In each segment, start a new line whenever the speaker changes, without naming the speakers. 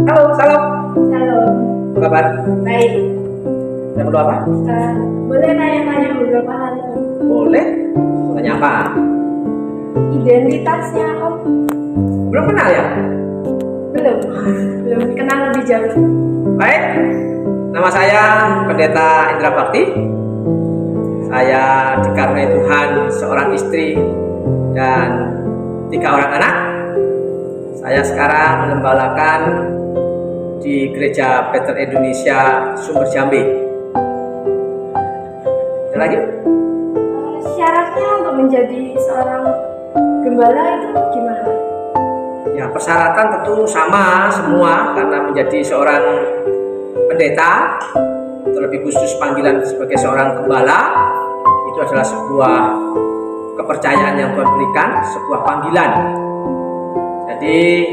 Halo, salam.
Halo,
Apa kabar?
baik.
Ada perlu apa?
Boleh tanya-tanya beberapa hal?
Boleh. Tanya apa?
Identitasnya Om?
Belum kenal ya?
Belum kenal lebih jauh.
Baik. Nama saya Pendeta Indra Bakti. Saya dikaruniai Tuhan seorang istri dan 3 orang anak. Saya sekarang mengembalakan di Gereja Bethel Indonesia Sumber Jambi. Ada lagi?
Syaratnya untuk menjadi seorang gembala itu gimana?
Ya, persyaratan tentu sama semua karena menjadi seorang pendeta, terlebih khusus panggilan sebagai seorang gembala, itu adalah sebuah kepercayaan yang Tuhan berikan, sebuah panggilan. Jadi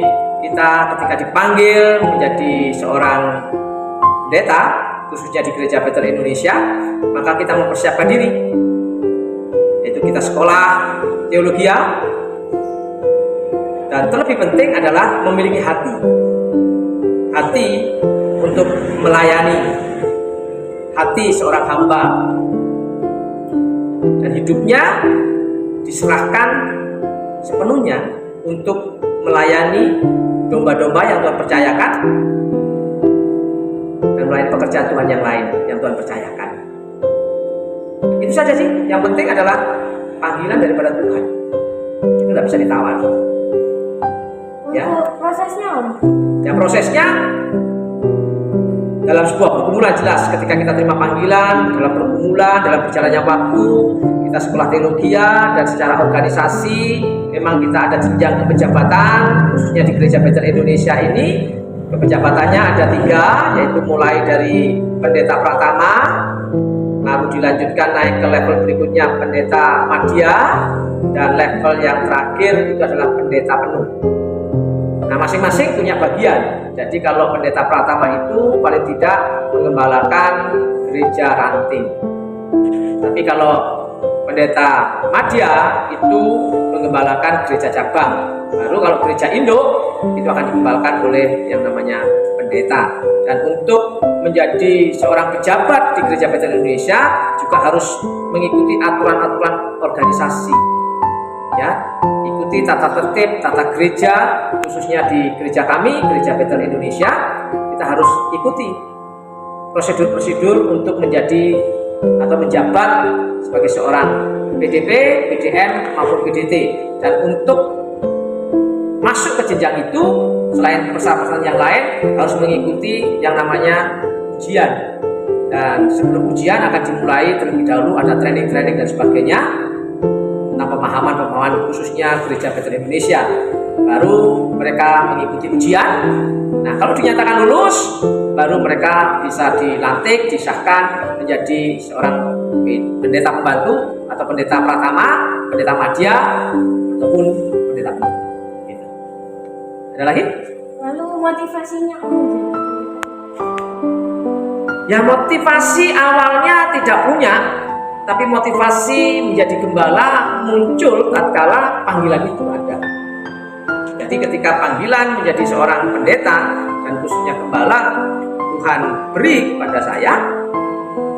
kita ketika dipanggil menjadi seorang pendeta, khususnya di Gereja Bethel Indonesia, maka kita mempersiapkan diri, yaitu kita sekolah teologia, dan terlebih penting adalah memiliki hati untuk melayani, hati seorang hamba, dan hidupnya diserahkan sepenuhnya untuk melayani domba-domba yang Tuhan percayakan dan melayani pekerjaan Tuhan yang lain yang Tuhan percayakan. Itu saja sih, yang penting adalah panggilan daripada Tuhan. Itu tidak bisa ditawar. Ya.
Untuk prosesnya Om?
Ya, prosesnya dalam sebuah pergumulan jelas. Ketika kita terima panggilan, dalam pergumulan, dalam berjalannya waktu, kita sekolah teologia dan secara organisasi memang kita ada jenjang kepejabatan, khususnya di Gereja Bethel Indonesia ini. Kepejabatannya ada 3, yaitu mulai dari pendeta pratama, lalu dilanjutkan naik ke level berikutnya pendeta madya, dan level yang terakhir itu adalah pendeta penuh. Nah, masing-masing punya bagian. Jadi kalau pendeta pratama itu paling tidak mengembalakan gereja ranting. Tapi kalau pendeta madya itu mengembalakan gereja cabang. Baru kalau gereja induk itu akan digembalakan oleh yang namanya pendeta. Dan untuk menjadi seorang pejabat di Gereja Bethel Indonesia juga harus mengikuti aturan-aturan organisasi. Ya, ikuti tata tertib, tata gereja, khususnya di gereja kami, Gereja Bethel Indonesia, kita harus ikuti prosedur-prosedur untuk menjadi atau menjabat sebagai seorang PDP, PDM maupun PDT. Dan untuk masuk ke jenjang itu, selain persyaratan yang lain, harus mengikuti yang namanya ujian. Dan sebelum ujian akan dimulai terlebih dahulu ada training-training dan sebagainya tentang pemahaman khususnya Gereja Bethel Indonesia. Baru mereka mengikuti ujian. Nah, kalau dinyatakan lulus, baru mereka bisa dilantik, disahkan menjadi seorang pendeta pembantu atau pendeta pratama, pendeta madya, ataupun pendeta penuh. Gitu. Ada lagi?
Lalu motivasinya Om?
Ya, motivasi awalnya tidak punya, tapi motivasi menjadi gembala muncul tatkala panggilan itu ada. Jadi ketika panggilan menjadi seorang pendeta dan khususnya gembala Tuhan beri kepada saya,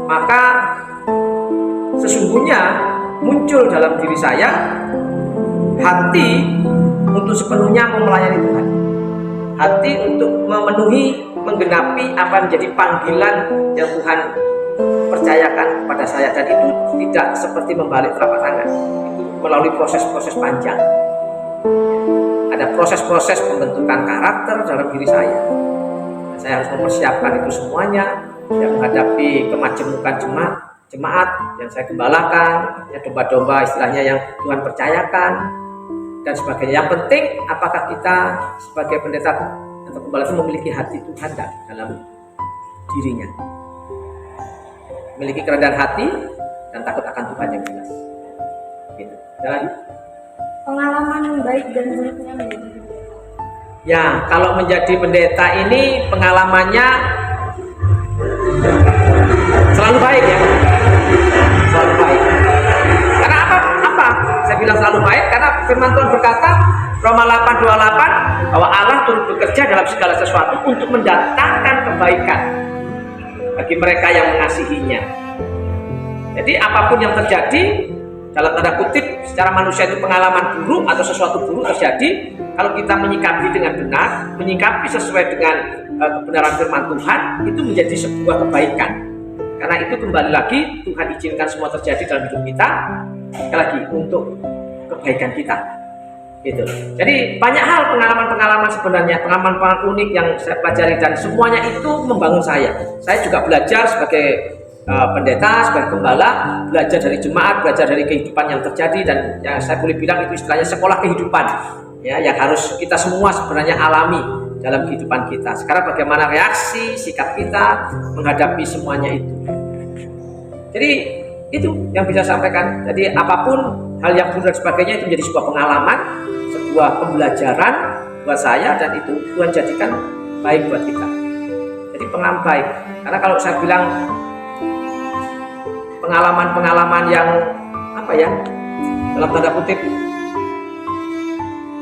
maka sesungguhnya muncul dalam diri saya hati untuk sepenuhnya melayani Tuhan, hati untuk memenuhi, menggenapi apa yang menjadi panggilan yang Tuhan percayakan kepada saya. Dan itu tidak seperti membalik telapak tangan, itu melalui proses-proses panjang. Ada proses-proses pembentukan karakter dalam diri saya. Saya harus mempersiapkan itu semuanya. Saya menghadapi kemajemukan jemaat yang saya gembalakan, ya, domba-domba istilahnya yang Tuhan percayakan dan sebagainya. Yang penting apakah kita sebagai pendeta atau gembala itu memiliki hati Tuhan dalam dirinya, memiliki kerendahan hati dan takut akan Tuhan yang jelas. Gitu. Ada lagi?
Pengalaman baik dan buruknya menjadi pendeta.
Ya, kalau menjadi pendeta ini pengalamannya selalu baik ya. Selalu baik. Karena apa? Saya bilang selalu baik karena firman Tuhan berkata Roma 8:28 bahwa Allah turut bekerja dalam segala sesuatu untuk mendatangkan kebaikan bagi mereka yang mengasihinya. Jadi apapun yang terjadi, dalam tanda kutip secara manusia itu pengalaman buruk atau sesuatu buruk terjadi, kalau kita menyikapi dengan benar, menyikapi sesuai dengan kebenaran firman Tuhan, itu menjadi sebuah kebaikan. Karena itu kembali lagi Tuhan izinkan semua terjadi dalam hidup kita, sekali lagi untuk kebaikan kita. Gitu. Jadi banyak hal pengalaman-pengalaman sebenarnya, pengalaman-pengalaman unik yang saya pelajari dan semuanya itu membangun saya. Saya juga belajar sebagai pendeta, sebagai gembala, belajar dari jemaat, belajar dari kehidupan yang terjadi, dan yang saya boleh bilang itu istilahnya sekolah kehidupan, ya, yang harus kita semua sebenarnya alami dalam kehidupan kita. Sekarang bagaimana reaksi, sikap kita menghadapi semuanya itu. Jadi itu yang bisa saya sampaikan. Jadi apapun hal yang buruk dan sebagainya itu menjadi sebuah pengalaman, sebuah pembelajaran buat saya, dan itu Tuhan jadikan baik buat kita. Jadi pengalaman baik. Karena kalau saya bilang pengalaman-pengalaman yang apa ya, dalam tanda kutip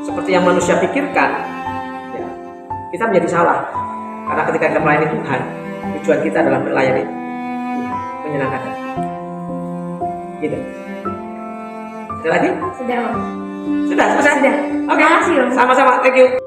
seperti yang manusia pikirkan, ya, kita menjadi salah. Karena ketika kita melayani Tuhan, tujuan kita adalah melayani menyenangkan. Gitu. Ada lagi?
Sudah.
Sudah.
Sudah.
Oke.
Terima kasih, Om.
Sama-sama. Thank you.